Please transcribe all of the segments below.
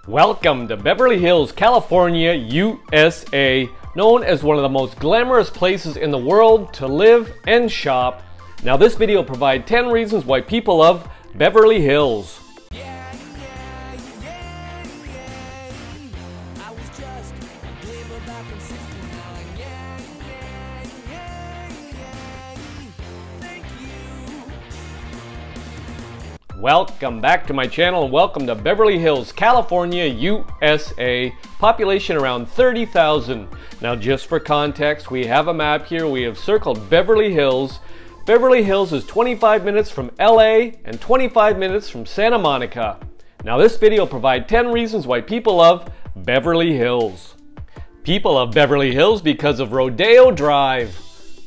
Welcome to Beverly Hills, California, USA, known as one of the most glamorous places in the world to live and shop. Now this video will provide 10 reasons why people love Beverly Hills. Welcome back to my channel and welcome to Beverly Hills, California, USA. Population around 30,000. Now just for context, we have a map here. We have circled Beverly Hills. Beverly Hills is 25 minutes from LA and 25 minutes from Santa Monica. Now this video will provide 10 reasons why people love Beverly Hills. People love Beverly Hills because of Rodeo Drive.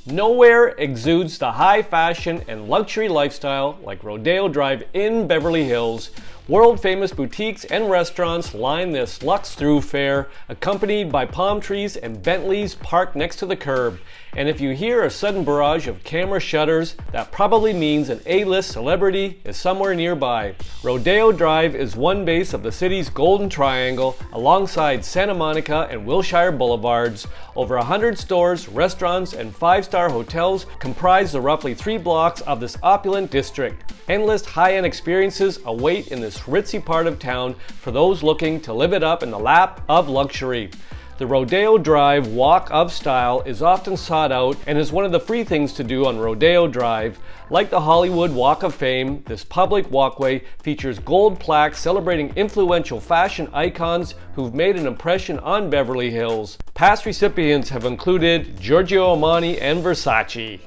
Nowhere exudes the high fashion and luxury lifestyle like Rodeo Drive in Beverly Hills. World famous boutiques and restaurants line this luxe thoroughfare, accompanied by palm trees and Bentleys parked next to the curb. And if you hear a sudden barrage of camera shutters, that probably means an A-list celebrity is somewhere nearby. Rodeo Drive is one base of the city's Golden Triangle alongside Santa Monica and Wilshire Boulevards. Over 100 stores, restaurants, and 5-star hotels comprise the roughly 3 blocks of this opulent district. Endless high-end experiences await in this ritzy part of town for those looking to live it up in the lap of luxury. The Rodeo Drive Walk of Style is often sought out and is one of the free things to do on Rodeo Drive. Like the Hollywood Walk of Fame, this public walkway features gold plaques celebrating influential fashion icons who've made an impression on Beverly Hills. Past recipients have included Giorgio Armani and Versace.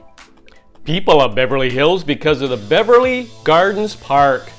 People of Beverly Hills because of the Beverly Gardens Park.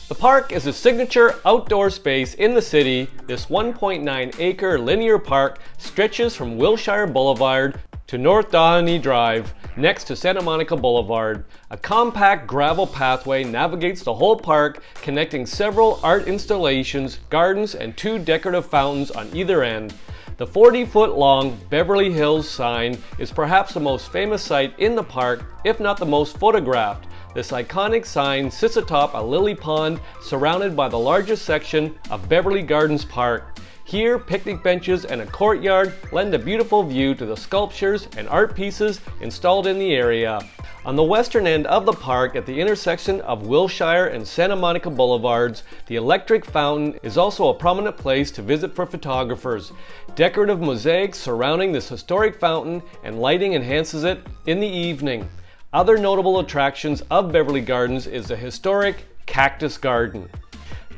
The park is a signature outdoor space in the city. This 1.9-acre linear park stretches from Wilshire Boulevard to North Doheny Drive, next to Santa Monica Boulevard. A compact gravel pathway navigates the whole park, connecting several art installations, gardens, and 2 decorative fountains on either end. The 40-foot-long Beverly Hills sign is perhaps the most famous sight in the park, if not the most photographed. This iconic sign sits atop a lily pond surrounded by the largest section of Beverly Gardens Park. Here, picnic benches and a courtyard lend a beautiful view to the sculptures and art pieces installed in the area. On the western end of the park, at the intersection of Wilshire and Santa Monica Boulevards, the electric fountain is also a prominent place to visit for photographers. Decorative mosaics surrounding this historic fountain and lighting enhances it in the evening. Other notable attractions of Beverly Gardens is the historic Cactus Garden.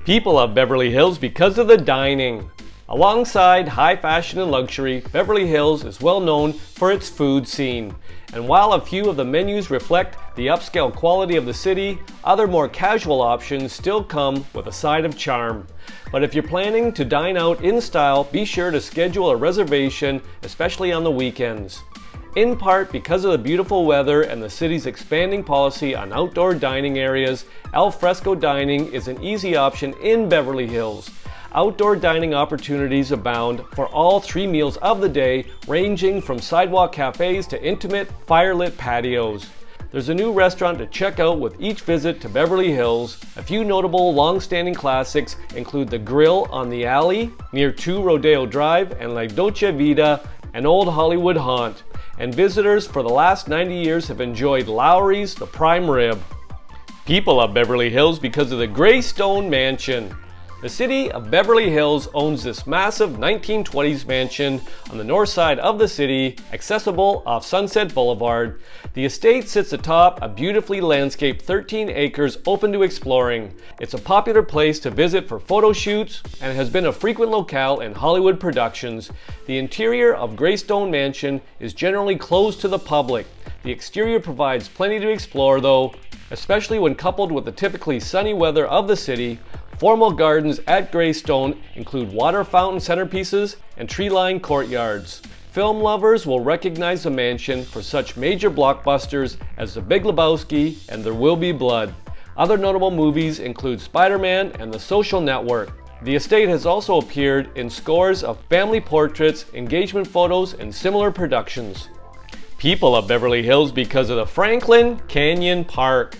People of Beverly Hills because of the dining. Alongside high fashion and luxury, Beverly Hills is well known for its food scene. And while a few of the menus reflect the upscale quality of the city, other more casual options still come with a side of charm. But if you're planning to dine out in style, be sure to schedule a reservation, especially on the weekends. In part because of the beautiful weather and the city's expanding policy on outdoor dining areas, al fresco dining is an easy option in Beverly Hills. Outdoor dining opportunities abound for all 3 meals of the day, ranging from sidewalk cafes to intimate, fire-lit patios. There's a new restaurant to check out with each visit to Beverly Hills. A few notable long-standing classics include the Grill on the Alley near 2 Rodeo Drive and La Dolce Vita, an old Hollywood haunt. And visitors for the last 90 years have enjoyed Lowry's The Prime Rib. People of Beverly Hills because of the Greystone Mansion. The city of Beverly Hills owns this massive 1920s mansion on the north side of the city, accessible off Sunset Boulevard. The estate sits atop a beautifully landscaped 13 acres open to exploring. It's a popular place to visit for photo shoots and has been a frequent locale in Hollywood productions. The interior of Greystone Mansion is generally closed to the public. The exterior provides plenty to explore though, especially when coupled with the typically sunny weather of the city. Formal gardens at Greystone include water fountain centerpieces and tree-lined courtyards. Film lovers will recognize the mansion for such major blockbusters as The Big Lebowski and There Will Be Blood. Other notable movies include Spider-Man and The Social Network. The estate has also appeared in scores of family portraits, engagement photos, and similar productions. People of Beverly Hills because of the Franklin Canyon Park.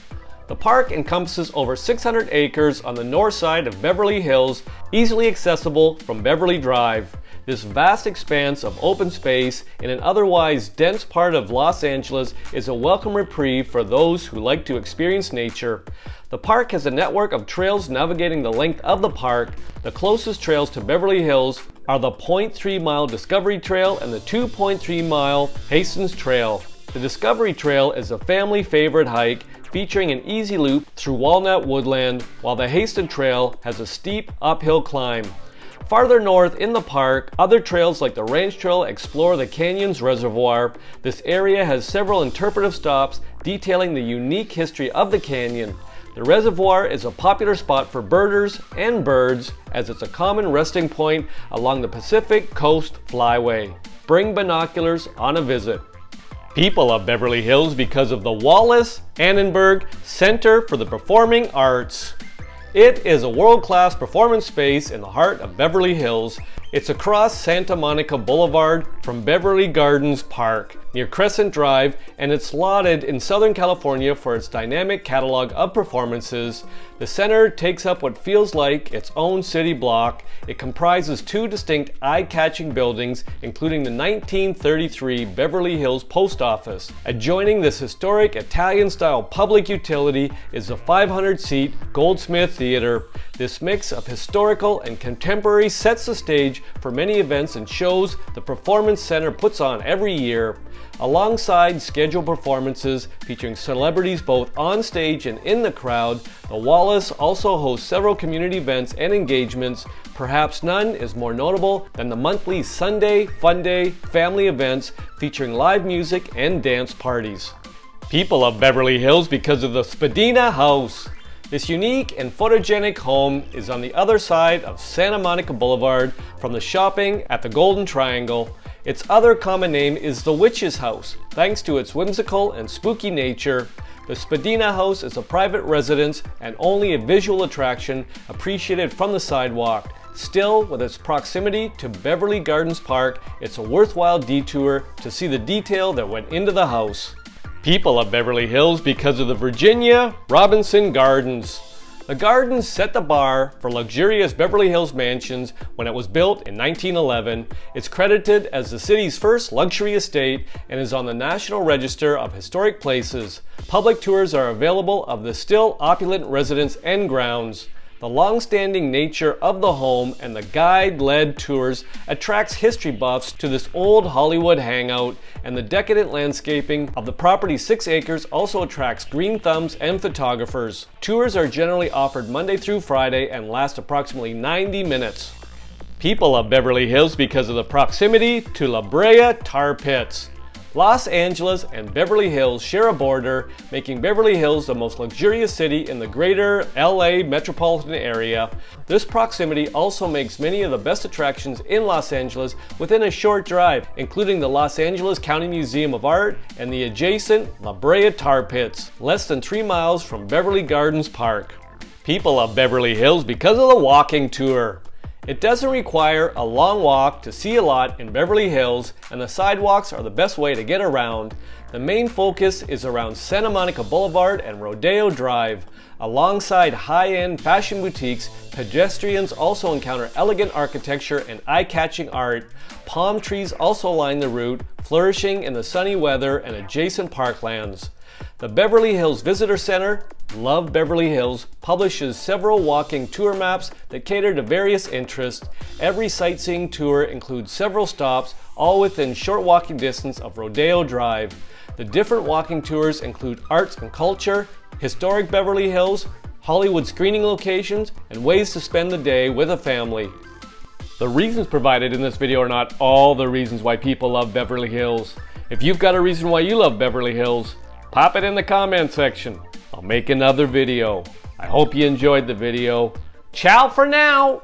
The park encompasses over 600 acres on the north side of Beverly Hills, easily accessible from Beverly Drive. This vast expanse of open space in an otherwise dense part of Los Angeles is a welcome reprieve for those who like to experience nature. The park has a network of trails navigating the length of the park. The closest trails to Beverly Hills are the 0.3-mile Discovery Trail and the 2.3-mile Hastings Trail. The Discovery Trail is a family favorite hike featuring an easy loop through walnut woodland, while the Hastings Trail has a steep uphill climb. Farther north in the park, other trails like the Ranch Trail explore the canyon's reservoir. This area has several interpretive stops detailing the unique history of the canyon. The reservoir is a popular spot for birders and birds, as it's a common resting point along the Pacific Coast Flyway. Bring binoculars on a visit. People of Beverly Hills because of the Wallis Annenberg Center for the Performing Arts. It is a world-class performance space in the heart of Beverly Hills. It's across Santa Monica Boulevard from Beverly Gardens Park near Crescent Drive, and it's lauded in Southern California for its dynamic catalog of performances. The center takes up what feels like its own city block. It comprises two distinct eye-catching buildings, including the 1933 Beverly Hills Post Office. Adjoining this historic Italian-style public utility is the 500-seat Goldsmith Theater. This mix of historical and contemporary sets the stage for many events and shows the Performance Center puts on every year. Alongside scheduled performances featuring celebrities both on stage and in the crowd, the Wallace also hosts several community events and engagements. Perhaps none is more notable than the monthly Sunday Fun Day family events featuring live music and dance parties. People of Beverly Hills because of the Spadena House. This unique and photogenic home is on the other side of Santa Monica Boulevard from the shopping at the Golden Triangle. Its other common name is the Witch's House, thanks to its whimsical and spooky nature. The Spadina House is a private residence and only a visual attraction appreciated from the sidewalk. Still, with its proximity to Beverly Gardens Park, it's a worthwhile detour to see the detail that went into the house. People of Beverly Hills because of the Virginia Robinson Gardens. The gardens set the bar for luxurious Beverly Hills mansions when it was built in 1911. It's credited as the city's first luxury estate and is on the National Register of Historic Places. Public tours are available of the still opulent residence and grounds. The long-standing nature of the home and the guide-led tours attracts history buffs to this old Hollywood hangout, and the decadent landscaping of the property's 6 acres also attracts green thumbs and photographers. Tours are generally offered Monday through Friday and last approximately 90 minutes. People of Beverly Hills because of the proximity to La Brea Tar Pits. Los Angeles and Beverly Hills share a border, making Beverly Hills the most luxurious city in the greater LA metropolitan area. This proximity also makes many of the best attractions in Los Angeles within a short drive, including the Los Angeles County Museum of Art and the adjacent La Brea Tar Pits, less than 3 miles from Beverly Gardens Park. People of Beverly Hills because of the walking tour. It doesn't require a long walk to see a lot in Beverly Hills, and the sidewalks are the best way to get around. The main focus is around Santa Monica Boulevard and Rodeo Drive. Alongside high-end fashion boutiques, pedestrians also encounter elegant architecture and eye-catching art. Palm trees also line the route, flourishing in the sunny weather and adjacent parklands. The Beverly Hills Visitor Center, Love Beverly Hills, publishes several walking tour maps that cater to various interests. Every sightseeing tour includes several stops, all within short walking distance of Rodeo Drive. The different walking tours include arts and culture, historic Beverly Hills, Hollywood screening locations, and ways to spend the day with a family. The reasons provided in this video are not all the reasons why people love Beverly Hills. If you've got a reason why you love Beverly Hills, pop it in the comment section. I'll make another video. I hope you enjoyed the video. Ciao for now!